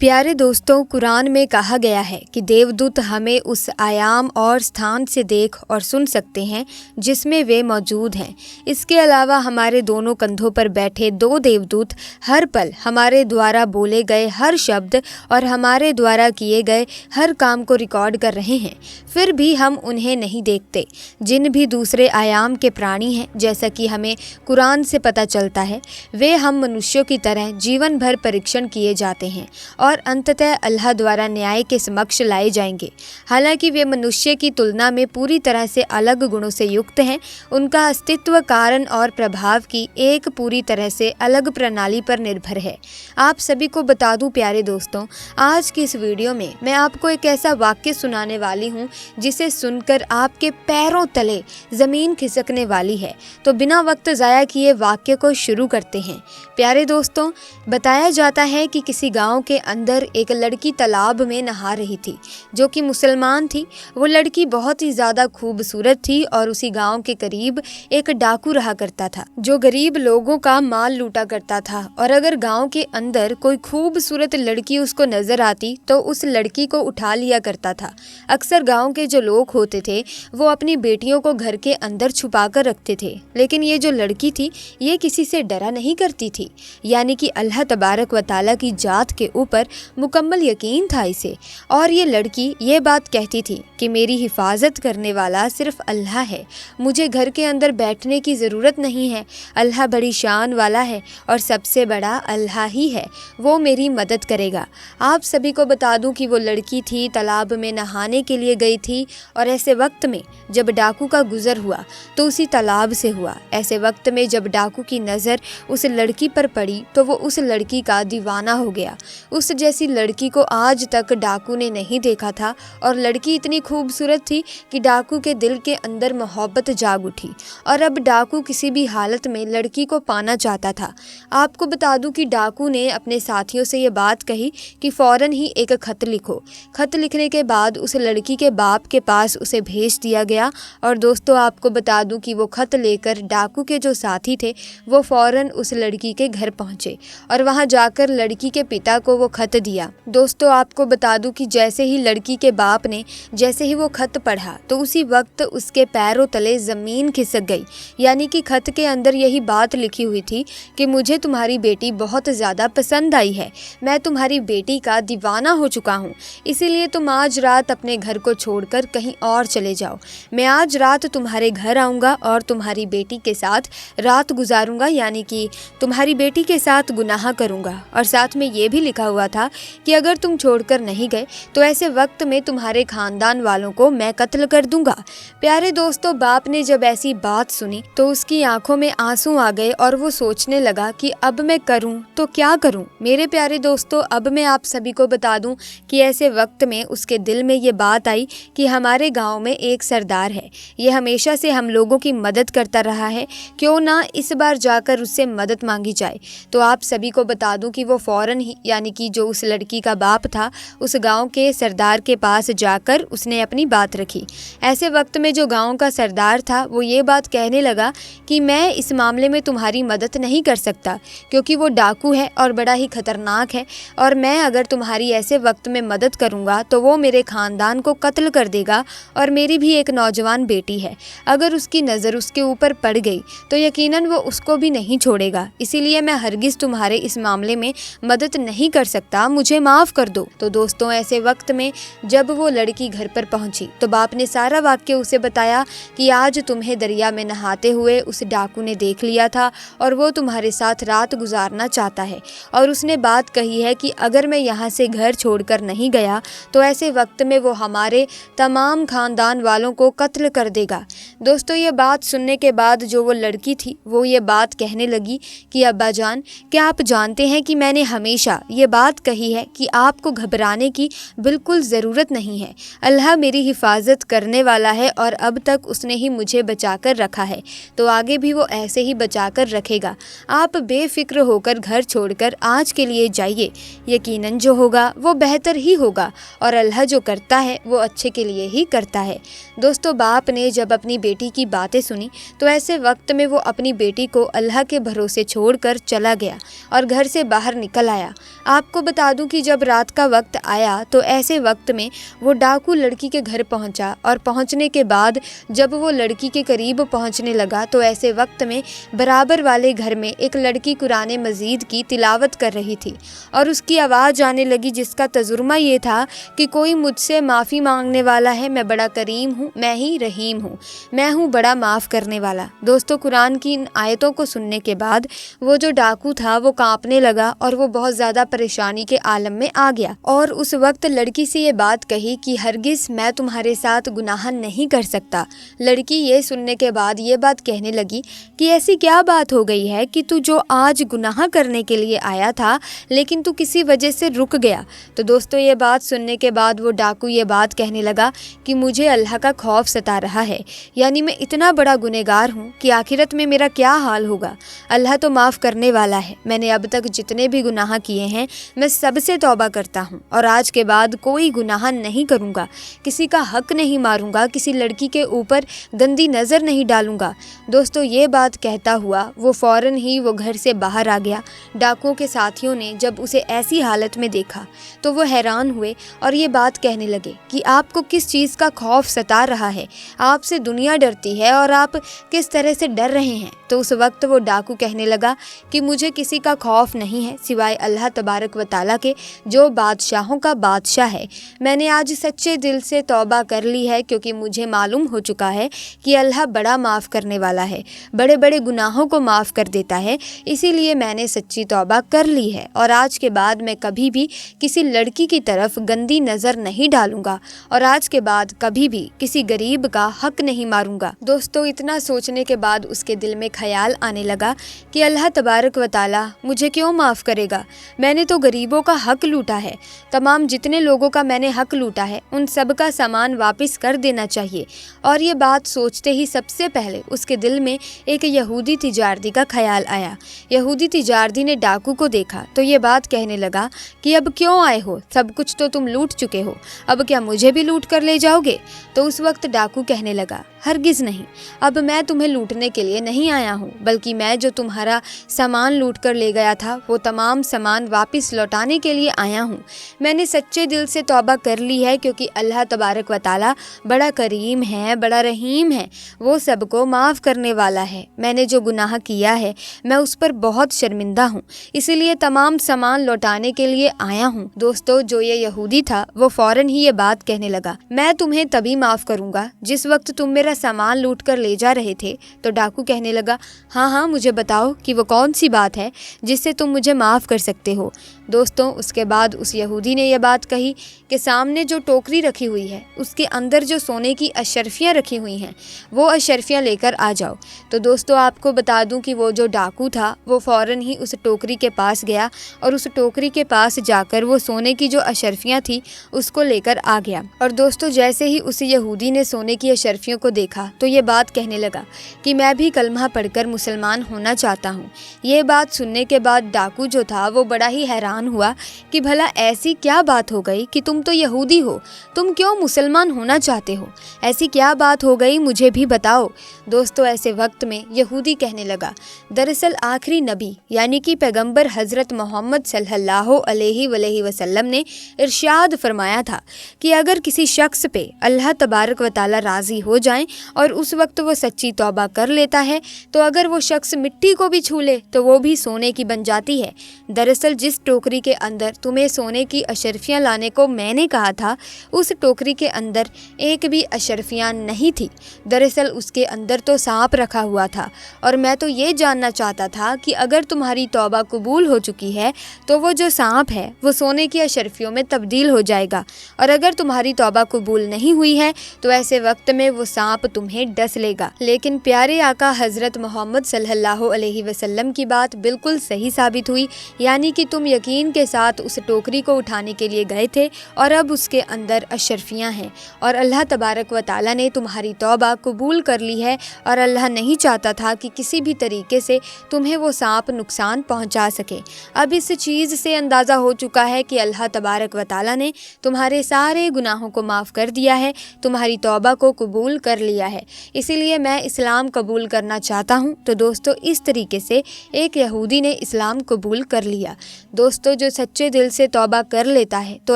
प्यारे दोस्तों, कुरान में कहा गया है कि देवदूत हमें उस आयाम और स्थान से देख और सुन सकते हैं जिसमें वे मौजूद हैं। इसके अलावा हमारे दोनों कंधों पर बैठे दो देवदूत हर पल हमारे द्वारा बोले गए हर शब्द और हमारे द्वारा किए गए हर काम को रिकॉर्ड कर रहे हैं। फिर भी हम उन्हें नहीं देखते। जिन भी दूसरे आयाम के प्राणी हैं, जैसा कि हमें कुरान से पता चलता है, वे हम मनुष्यों की तरह जीवन भर परीक्षण किए जाते हैं और अंततः अल्लाह द्वारा न्याय के समक्ष लाए जाएंगे। हालांकि वे मनुष्य की तुलना में पूरी तरह से अलग गुणों से युक्त हैं। उनका अस्तित्व कारण और प्रभाव की एक पूरी तरह से अलग प्रणाली पर निर्भर है। आप सभी को बता दूं प्यारे दोस्तों, आज की इस वीडियो में मैं आपको एक ऐसा वाक्य सुनाने वाली हूं जिसे सुनकर आपके पैरों तले ज़मीन खिसकने वाली है। तो बिना वक्त ज़ाया किए वाक्य को शुरू करते हैं। प्यारे दोस्तों, बताया जाता है कि किसी गाँव के अंदर एक लड़की तालाब में नहा रही थी जो कि मुसलमान थी। वो लड़की बहुत ही ज़्यादा खूबसूरत थी और उसी गांव के करीब एक डाकू रहा करता था जो गरीब लोगों का माल लूटा करता था। और अगर गांव के अंदर कोई खूबसूरत लड़की उसको नजर आती तो उस लड़की को उठा लिया करता था। अक्सर गांव के जो लोग होते थे वो अपनी बेटियों को घर के अंदर छुपा कर रखते थे, लेकिन ये जो लड़की थी ये किसी से डरा नहीं करती थी। यानी कि अल्लाह तबारक व तआला की जात के ऊपर मुकम्मल यकीन था इसे। और ये लड़की ये बात कहती थी कि मेरी हिफाजत करने वाला सिर्फ अल्लाह है, मुझे घर के अंदर बैठने की ज़रूरत नहीं है। अल्लाह बड़ी शान वाला है और सबसे बड़ा अल्लाह ही है, वो मेरी मदद करेगा। आप सभी को बता दूं कि वो लड़की थी तालाब में नहाने के लिए गई थी और ऐसे वक्त में जब डाकू का गुज़र हुआ तो उसी तालाब से हुआ। ऐसे वक्त में जब डाकू की नज़र उस लड़की पर पड़ी तो वो उस लड़की का दीवाना हो गया। उस जैसी लड़की को आज तक डाकू ने नहीं देखा था और लड़की इतनी खूबसूरत थी कि डाकू के दिल के अंदर मोहब्बत जाग उठी और अब डाकू किसी भी हालत में लड़की को पाना चाहता था। आपको बता दूं कि डाकू ने अपने साथियों से ये बात कही कि फ़ौरन ही एक ख़त लिखो। ख़त लिखने के बाद उस लड़की के बाप के पास उसे भेज दिया गया। और दोस्तों, आपको बता दूं कि वो ख़त लेकर डाकू के जो साथी थे वो फ़ौरन उस लड़की के घर पहुँचे और वहाँ जाकर लड़की के पिता को वो ख़त दिया। दोस्तों, आपको बता दूं कि जैसे ही लड़की के बाप ने जैसे ही वो ख़त पढ़ा तो उसी वक्त उसके पैरों तले ज़मीन खिसक गई। यानी कि ख़त के अंदर यही बात लिखी हुई थी कि मुझे तुम्हारी बेटी बहुत ज़्यादा पसंद आई है, मैं तुम्हारी बेटी का दीवाना हो चुका हूँ, इसीलिए तुम आज रात अपने घर को छोड़कर कहीं और चले जाओ। मैं आज रात तुम्हारे घर आऊँगा और तुम्हारी बेटी के साथ रात गुजारूँगा, यानी कि तुम्हारी बेटी के साथ गुनाह करूँगा। और साथ में ये भी लिखा हुआ था कि अगर तुम छोड़कर नहीं गए तो ऐसे वक्त में तुम्हारे खानदान वालों को मैं कत्ल कर दूंगा। प्यारे दोस्तों, बाप ने जब ऐसी बात सुनी तो उसकी आंखों में आंसू आ गए और वो सोचने लगा कि अब मैं करूं तो क्या करूं। मेरे प्यारे दोस्तों, अब मैं आप सभी को बता दूं कि ऐसे वक्त में उसके दिल में ये बात आई कि हमारे गाँव में एक सरदार है, ये हमेशा से हम लोगों की मदद करता रहा है, क्यों ना इस बार जाकर उससे मदद मांगी जाए। तो आप सभी को बता दूं कि वो फ़ौरन ही, यानी कि जो उस लड़की का बाप था, उस गांव के सरदार के पास जाकर उसने अपनी बात रखी। ऐसे वक्त में जो गांव का सरदार था वो ये बात कहने लगा कि मैं इस मामले में तुम्हारी मदद नहीं कर सकता, क्योंकि वो डाकू है और बड़ा ही खतरनाक है, और मैं अगर तुम्हारी ऐसे वक्त में मदद करूंगा तो वो मेरे ख़ानदान को कत्ल कर देगा। और मेरी भी एक नौजवान बेटी है, अगर उसकी नज़र उसके ऊपर पड़ गई तो यकीनन वो उसको भी नहीं छोड़ेगा, इसीलिए मैं हरगिज़ तुम्हारे इस मामले में मदद नहीं कर सकता, मुझे माफ़ कर दो। तो दोस्तों, ऐसे वक्त में जब वो लड़की घर पर पहुंची तो बाप ने सारा वाक्य उसे बताया कि आज तुम्हें दरिया में नहाते हुए उस डाकू ने देख लिया था और वो तुम्हारे साथ रात गुजारना चाहता है, और उसने बात कही है कि अगर मैं यहाँ से घर छोड़कर नहीं गया तो ऐसे वक्त में वो हमारे तमाम खानदान वालों को कत्ल कर देगा। दोस्तों, ये बात सुनने के बाद जो वो लड़की थी वो ये बात कहने लगी कि अब्बा जान, क्या आप जानते हैं कि मैंने हमेशा ये बात कही है कि आपको घबराने की बिल्कुल ज़रूरत नहीं है। अल्लाह मेरी हिफाजत करने वाला है और अब तक उसने ही मुझे बचाकर रखा है, तो आगे भी वो ऐसे ही बचाकर रखेगा। आप बेफिक्र होकर घर छोड़कर आज के लिए जाइए, यकीनन जो होगा वो बेहतर ही होगा और अल्लाह जो करता है वो अच्छे के लिए ही करता है। दोस्तों, बाप ने जब अपनी बेटी की बातें सुनी तो ऐसे वक्त में वो अपनी बेटी को अल्लाह के भरोसे छोड़कर चला गया और घर से बाहर निकल आया। आपको बता दूं कि जब रात का वक्त आया तो ऐसे वक्त में वो डाकू लड़की के घर पहुंचा, और पहुंचने के बाद जब वो लड़की के करीब पहुंचने लगा तो ऐसे वक्त में बराबर वाले घर में एक लड़की कुरान मजीद की तिलावत कर रही थी और उसकी आवाज़ आने लगी, जिसका तजुर्मा ये था कि कोई मुझसे माफ़ी मांगने वाला है, मैं बड़ा करीम हूँ, मैं ही रहीम हूँ, मैं हूँ बड़ा माफ़ करने वाला। दोस्तों, कुरान की इन आयतों को सुनने के बाद वो जो डाकू था वो कांपने लगा और वो बहुत ज़्यादा परेशानी के आलम में आ गया, और उस वक्त लड़की से ये बात कही कि हरगिज़ मैं तुम्हारे साथ गुनाह नहीं कर सकता। लड़की ये सुनने के बाद ये बात कहने लगी कि ऐसी क्या बात हो गई है कि तू जो आज गुनाह करने के लिए आया था लेकिन तू किसी वजह से रुक गया। तो दोस्तों, ये बात सुनने के बाद वो डाकू ये बात कहने लगा कि मुझे अल्लाह का खौफ सता रहा है, यानी मैं इतना बड़ा गुनहगार हूँ कि आखिरत में मेरा क्या हाल होगा। अल्लाह तो माफ़ करने वाला है, मैंने अब तक जितने भी गुनाह किए हैं मैं सबसे तौबा करता हूँ और आज के बाद कोई गुनाह नहीं करूँगा, किसी का हक नहीं मारूँगा, किसी लड़की के ऊपर गंदी नज़र नहीं डालूँगा। दोस्तों, ये बात कहता हुआ वो फ़ौरन ही वो घर से बाहर आ गया। डाकुओं के साथियों ने जब उसे ऐसी हालत में देखा तो वो हैरान हुए और ये बात कहने लगे कि आपको किस चीज़ का खौफ सता रहा है, आपसे दुनिया डरती है और आप किस तरह से डर रहे हैं। तो उस वक्त वो डाकू कहने लगा कि मुझे किसी का खौफ नहीं है सिवाय अल्लाह तबारक व ताला के, जो बादशाहों का बादशाह है। मैंने आज सच्चे दिल से तौबा कर ली है क्योंकि मुझे मालूम हो चुका है कि अल्लाह बड़ा माफ़ करने वाला है, बड़े बड़े गुनाहों को माफ़ कर देता है, इसीलिए मैंने सच्ची तौबा कर ली है और आज के बाद मैं कभी भी किसी लड़की की तरफ गंदी नज़र नहीं डालूंगा और आज के बाद कभी भी किसी गरीब का हक नहीं मारूंगा। दोस्तों, इतना सोचने के बाद उसके दिल में ख्याल आने लगा कि अल्लाह तबारक व ताला मुझे क्यों माफ़ करेगा, मैंने तो गरीबों का हक लूटा है, तमाम जितने लोगों का मैंने हक लूटा है उन सब का सामान वापस कर देना चाहिए। और ये बात सोचते ही सबसे पहले उसके दिल में एक यहूदी तिजारती का ख्याल आया। यहूदी तिजारती ने डाकू को देखा तो ये बात कहने लगा कि अब क्यों आए हो, सब कुछ तो तुम लूट चुके हो, अब क्या मुझे भी लूट कर ले जाओगे। तो उस वक्त डाकू कहने लगा, हरगिज़ नहीं, अब मैं तुम्हें लूटने के लिए नहीं आया हूँ, बल्कि मैं जो तुम्हारा सामान लूट कर ले गया था वो तमाम सामान वापस लौटाने के लिए आया हूँ। मैंने सच्चे दिल से तौबा कर ली है क्योंकि अल्लाह तबारक व ताला बड़ा करीम है, बड़ा रहीम है, वो सबको माफ़ करने वाला है। मैंने जो गुनाह किया है मैं उस पर बहुत शर्मिंदा हूँ, इसीलिए तमाम सामान लौटाने के लिए आया हूँ। दोस्तों, जो ये यहूदी था वो फ़ौरन ही ये बात कहने लगा, मैं तुम्हें तभी माफ़ करूँगा जिस वक्त तुम मेरा सामान लूट कर ले जा रहे थे। तो डाकू कहने लगा, हाँ हाँ, मुझे बताओ कि वो कौन सी बात है जिससे तुम मुझे माफ़ कर सकते हो। दोस्तों, उसके बाद उस यहूदी ने यह बात कही कि सामने जो टोकरी रखी हुई है उसके अंदर जो सोने की अशरफियाँ रखी हुई हैं वो अशरफियाँ लेकर आ जाओ। तो दोस्तों, आपको बता दूं कि वो जो डाकू था वो फ़ौरन ही उस टोकरी के पास गया और उस टोकरी के पास जाकर वो सोने की जो अशरफियाँ थी उसको लेकर आ गया। और दोस्तों, जैसे ही उस यहूदी ने सोने की अशरफियों को देखा तो ये बात कहने लगा कि मैं भी कलमा पढ़कर मुसलमान होना चाहता हूँ। ये बात सुनने के बाद डाकू जो था वो बड़ा ही हैरान हुआ कि भला ऐसी क्या बात हो गई कि तुम तो यहूदी हो, तुम क्यों मुसलमान होना चाहते हो, ऐसी क्या बात हो गई, मुझे भी बताओ। दोस्तों, ऐसे वक्त में यहूदी कहने लगा, दरअसल आखिरी नबी यानी कि पैगंबर हज़रत मोहम्मद सल्लल्लाहु अलैहि वसल्लम ने इरशाद फरमाया था कि अगर किसी शख्स पे अल्लाह तबारक व ताला राज़ी हो जाए और उस वक्त वो सच्ची तौबा कर लेता है तो अगर वो शख्स मिट्टी को भी छू ले तो वो भी सोने की बन जाती है। दरअसल जिस टोकरी के अंदर तुम्हें सोने की अशरफियाँ लाने को मैंने कहा था उस टोकरी के अंदर एक भी अशरफियाँ नहीं थी, दरअसल उसके अंदर तो सांप रखा हुआ था और मैं तो ये जानना चाहता था कि अगर तुम्हारी तौबा कबूल हो चुकी है तो वो जो सांप है वो सोने की अशरफियों में तब्दील हो जाएगा, और अगर तुम्हारी तौबा कबूल नहीं हुई है तो ऐसे वक्त में वो सांप तुम्हें डस लेगा। लेकिन प्यारे आका हज़रत मोहम्मद सल्लल्लाहु अलैहि वसल्लम की बात बिल्कुल सही साबित हुई, यानी कि तुम यकीन के साथ उस टोकरी को उठाने के लिए गए थे और अब उसके अंदर अशरफियाँ हैं और अल्लाह तबारक व ताला ने तुम्हारी तौबा कबूल कर ली है और अल्लाह नहीं चाहता था कि किसी भी तरीके से तुम्हें वो सांप नुकसान पहुंचा सके। अब इस चीज़ से अंदाज़ा हो चुका है कि अल्लाह तबारक व ताला ने तुम्हारे सारे गुनाहों को माफ़ कर दिया है, तुम्हारी तौबा को कबूल कर लिया है, इसीलिए मैं इस्लाम कबूल करना चाहता हूँ। तो दोस्तों, इस तरीके से एक यहूदी ने इस्लाम कबूल कर लिया। दोस्तों, जो सच्चे दिल से तौबा कर लेता है तो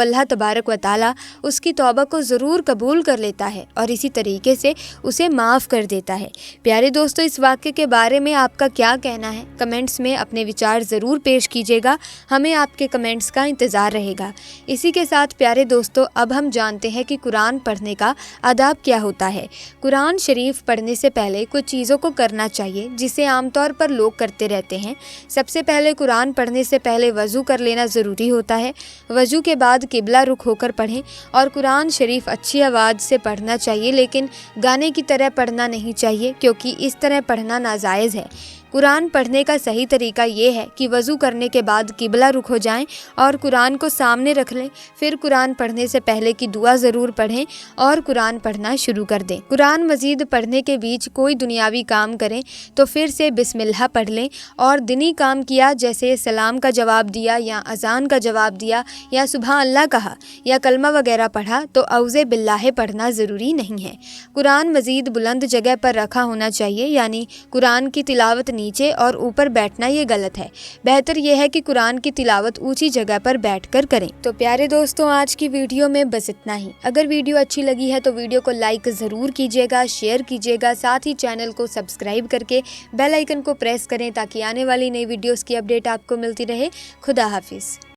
अल्लाह तबारक व ताला उसकी तौबा को ज़रूर कबूल कर लेता है और इसी तरीके से उसे माफ़ कर देता है। प्यारे दोस्तों, इस वाक़े के बारे में आपका क्या कहना है? कमेंट्स में अपने विचार ज़रूर पेश कीजिएगा, हमें आपके कमेंट्स का इंतज़ार रहेगा। इसी के साथ प्यारे दोस्तों, अब हम जानते हैं कि कुरान पढ़ने का आदाब क्या होता है। कुरान शरीफ पढ़ने से पहले कुछ चीज़ों को करना चाहिए जिसे आमतौर पर लोग करते रहते हैं। सबसे पहले कुरान पढ़ने से पहले वज़ू कर लेना ज़रूरी होता है। वज़ू के बाद किबला रुख होकर पढ़ें और कुरान शरीफ अच्छी आवाज़ से पढ़ना चाहिए, लेकिन गाने की तरह पढ़ना नहीं चाहिए क्योंकि इस तरह पढ़ना नाजायज़ है। कुरान पढ़ने का सही तरीका ये है कि वज़ू करने के बाद किबला रुख हो जाएं और कुरान को सामने रख लें। फिर कुरान पढ़ने से पहले की दुआ ज़रूर पढ़ें और कुरान पढ़ना शुरू कर दें। कुरान मजीद पढ़ने के बीच कोई दुनियावी काम करें तो फिर से बिस्मिल्लाह पढ़ लें और दीनी काम किया, जैसे सलाम का जवाब दिया या अज़ान का जवाब दिया या सुबह अल्लाह कहा या कलमा वगैरह पढ़ा, तो औज़े बिल्लाह पढ़ना ज़रूरी नहीं है। कुरान मजीद बुलंद जगह पर रखा होना चाहिए, यानी कुरान की तिलावत नीचे और ऊपर बैठना ये गलत है। बेहतर यह है कि कुरान की तिलावत ऊंची जगह पर बैठकर करें। तो प्यारे दोस्तों, आज की वीडियो में बस इतना ही। अगर वीडियो अच्छी लगी है तो वीडियो को लाइक ज़रूर कीजिएगा, शेयर कीजिएगा, साथ ही चैनल को सब्सक्राइब करके बेल आइकन को प्रेस करें ताकि आने वाली नई वीडियोस की अपडेट आपको मिलती रहे। खुदा हाफिज़।